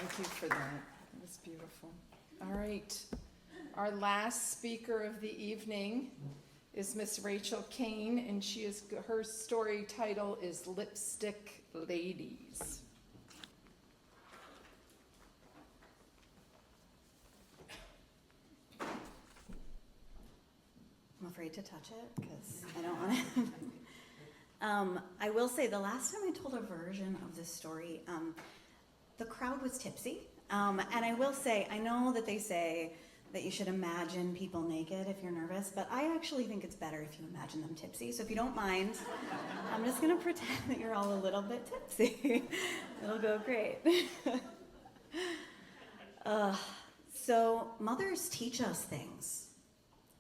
Thank you for that. It was beautiful. All right. Our last speaker of the evening is Miss Rachel Cain, and her story title is Lipstick Ladies. I'm afraid to touch it because I don't want to. I will say the last time I told a version of this story, the crowd was tipsy. And I will say, I know that they say that you should imagine people naked if you're nervous, but I actually think it's better if you imagine them tipsy. So if you don't mind, I'm just going to pretend that you're all a little bit tipsy. It'll go great. So mothers teach us things.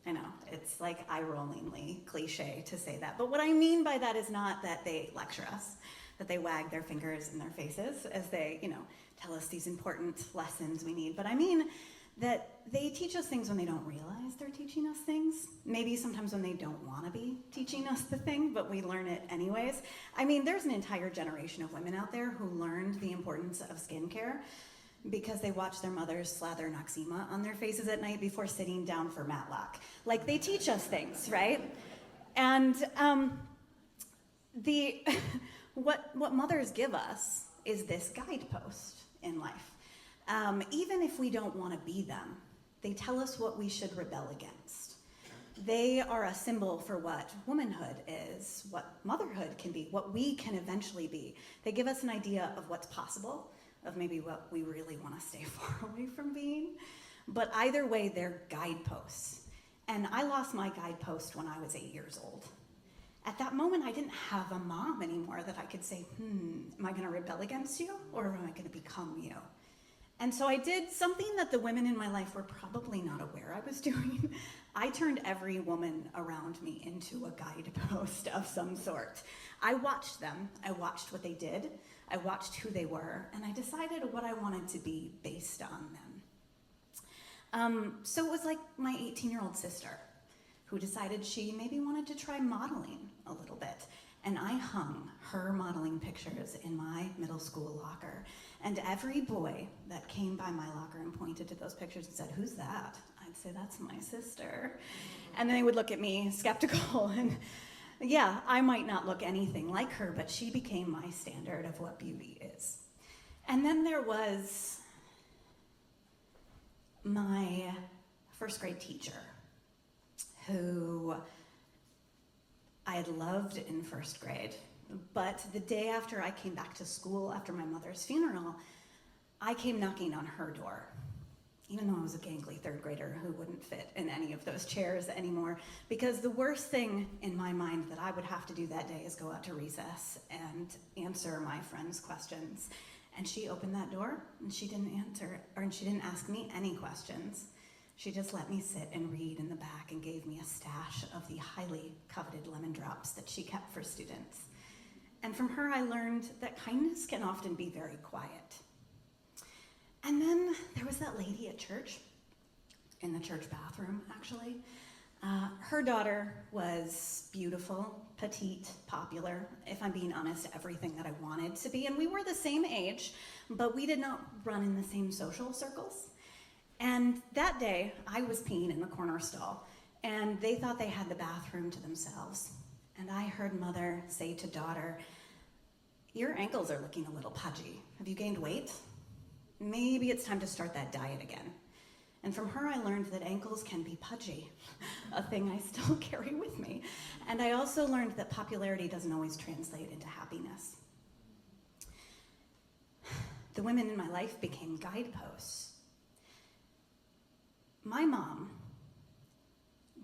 I know, it's like eye-rollingly cliche to say that. But what I mean by that is not that they lecture us, that they wag their fingers in their faces as they, tell us these important lessons we need. But I mean that they teach us things when they don't realize they're teaching us things. Maybe sometimes when they don't want to be teaching us the thing, but we learn it anyways. I mean, there's an entire generation of women out there who learned the importance of skincare because they watch their mothers slather Noxzema on their faces at night before sitting down for Matlock. Like, they teach us things, right? And what mothers give us is this guidepost in life. Even if we don't want to be them, they tell us what we should rebel against. They are a symbol for what womanhood is, what motherhood can be, what we can eventually be. They give us an idea of what's possible, of maybe what we really want to stay far away from being. But either way, they're guideposts. And I lost my guidepost when I was 8 years old. At that moment, I didn't have a mom anymore that I could say, am I going to rebel against you, or am I going to become you? And so I did something that the women in my life were probably not aware I was doing. I turned every woman around me into a guidepost of some sort. I watched them. I watched what they did. I watched who they were, and I decided what I wanted to be based on them. So it was like my 18-year-old sister who decided she maybe wanted to try modeling a little bit. And I hung her modeling pictures in my middle school locker. And every boy that came by my locker and pointed to those pictures and said, "Who's that?" I'd say, "That's my sister." And then they would look at me skeptical and yeah, I might not look anything like her, but she became my standard of what beauty is. And then there was my first grade teacher, who I had loved in first grade. But the day after I came back to school, after my mother's funeral, I came knocking on her door. Even though I was a gangly third grader who wouldn't fit in any of those chairs anymore, because the worst thing in my mind that I would have to do that day is go out to recess and answer my friends' questions. And she opened that door, and she didn't ask me any questions. She just let me sit and read in the back and gave me a stash of the highly coveted lemon drops that she kept for students. And from her, I learned that kindness can often be very quiet. And then there was that lady at church, in the church bathroom, actually. Her daughter was beautiful, petite, popular, if I'm being honest, everything that I wanted to be. And we were the same age, but we did not run in the same social circles. And that day, I was peeing in the corner stall, and they thought they had the bathroom to themselves. And I heard mother say to daughter, "Your ankles are looking a little pudgy. Have you gained weight? Maybe it's time to start that diet again." And from her, I learned that ankles can be pudgy, a thing I still carry with me. And I also learned that popularity doesn't always translate into happiness. The women in my life became guideposts. My mom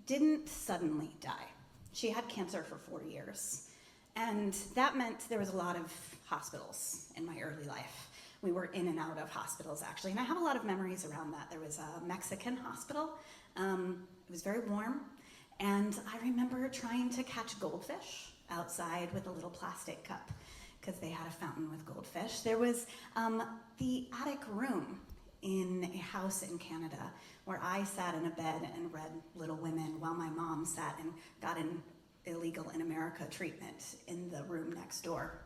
didn't suddenly die. She had cancer for 4 years. And that meant there was a lot of hospitals in my early life. We were in and out of hospitals, actually. And I have a lot of memories around that. There was a Mexican hospital. It was very warm. And I remember trying to catch goldfish outside with a little plastic cup because they had a fountain with goldfish. There was the attic room in a house in Canada where I sat in a bed and read Little Women while my mom sat and got an illegal in America treatment in the room next door.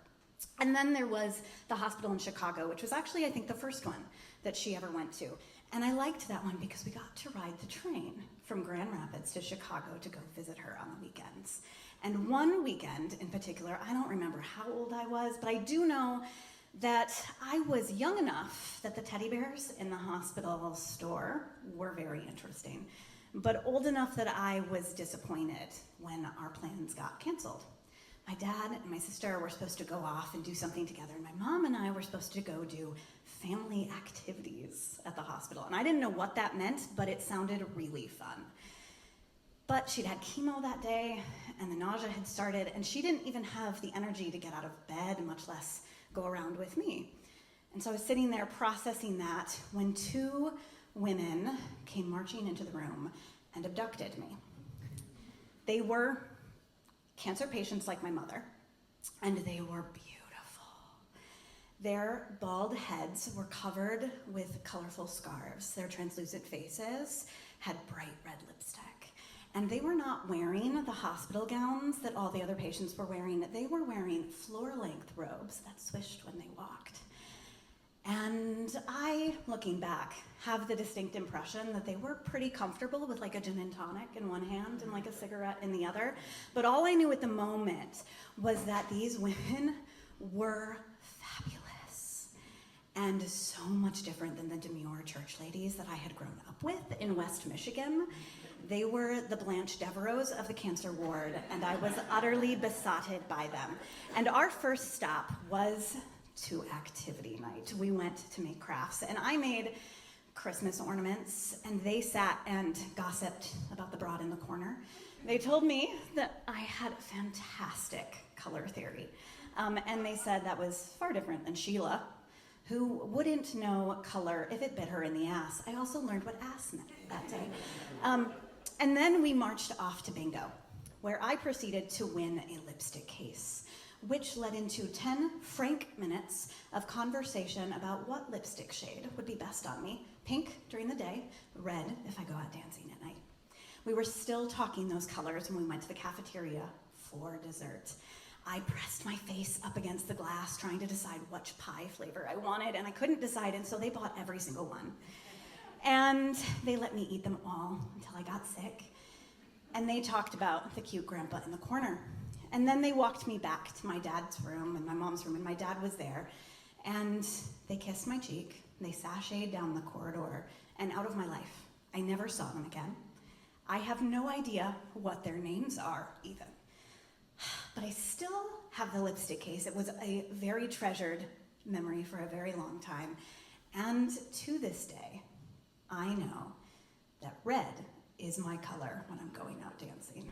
And then there was the hospital in Chicago, which was actually, I think, the first one that she ever went to. And I liked that one because we got to ride the train from Grand Rapids to Chicago to go visit her on the weekends. And one weekend in particular, I don't remember how old I was, but I do know that I was young enough that the teddy bears in the hospital store were very interesting, but old enough that I was disappointed when our plans got canceled. My dad and my sister were supposed to go off and do something together, and my mom and I were supposed to go do family activities at the hospital. And I didn't know what that meant, but it sounded really fun. But she'd had chemo that day, and the nausea had started, and she didn't even have the energy to get out of bed, much less go around with me. And so I was sitting there processing that when two women came marching into the room and abducted me. They were cancer patients like my mother, and they were beautiful. Their bald heads were covered with colorful scarves. Their translucent faces had bright red lipstick. And they were not wearing the hospital gowns that all the other patients were wearing. They were wearing floor-length robes that swished when they walked. And I, looking back, have the distinct impression that they were pretty comfortable with like a gin and tonic in one hand and like a cigarette in the other. But all I knew at the moment was that these women were fabulous and so much different than the demure church ladies that I had grown up with in West Michigan. They were the Blanche Devereaux of the cancer ward, and I was utterly besotted by them. And our first stop was to activity night. We went to make crafts, and I made Christmas ornaments, and they sat and gossiped about the broad in the corner. They told me that I had fantastic color theory, and they said that was far different than Sheila, who wouldn't know color if it bit her in the ass. I also learned what ass meant that day. And then we marched off to bingo, where I proceeded to win a lipstick case, which led into 10 frank minutes of conversation about what lipstick shade would be best on me. Pink during the day, red if I go out dancing at night. We were still talking those colors when we went to the cafeteria for dessert. I pressed my face up against the glass trying to decide which pie flavor I wanted, and I couldn't decide, and so they bought every single one. And they let me eat them all until I got sick. And they talked about the cute grandpa in the corner. And then they walked me back to my dad's room and my mom's room, and my dad was there. And they kissed my cheek, they sashayed down the corridor and out of my life. I never saw them again. I have no idea what their names are, even. But I still have the lipstick case. It was a very treasured memory for a very long time. And to this day, I know that red is my color when I'm going out dancing.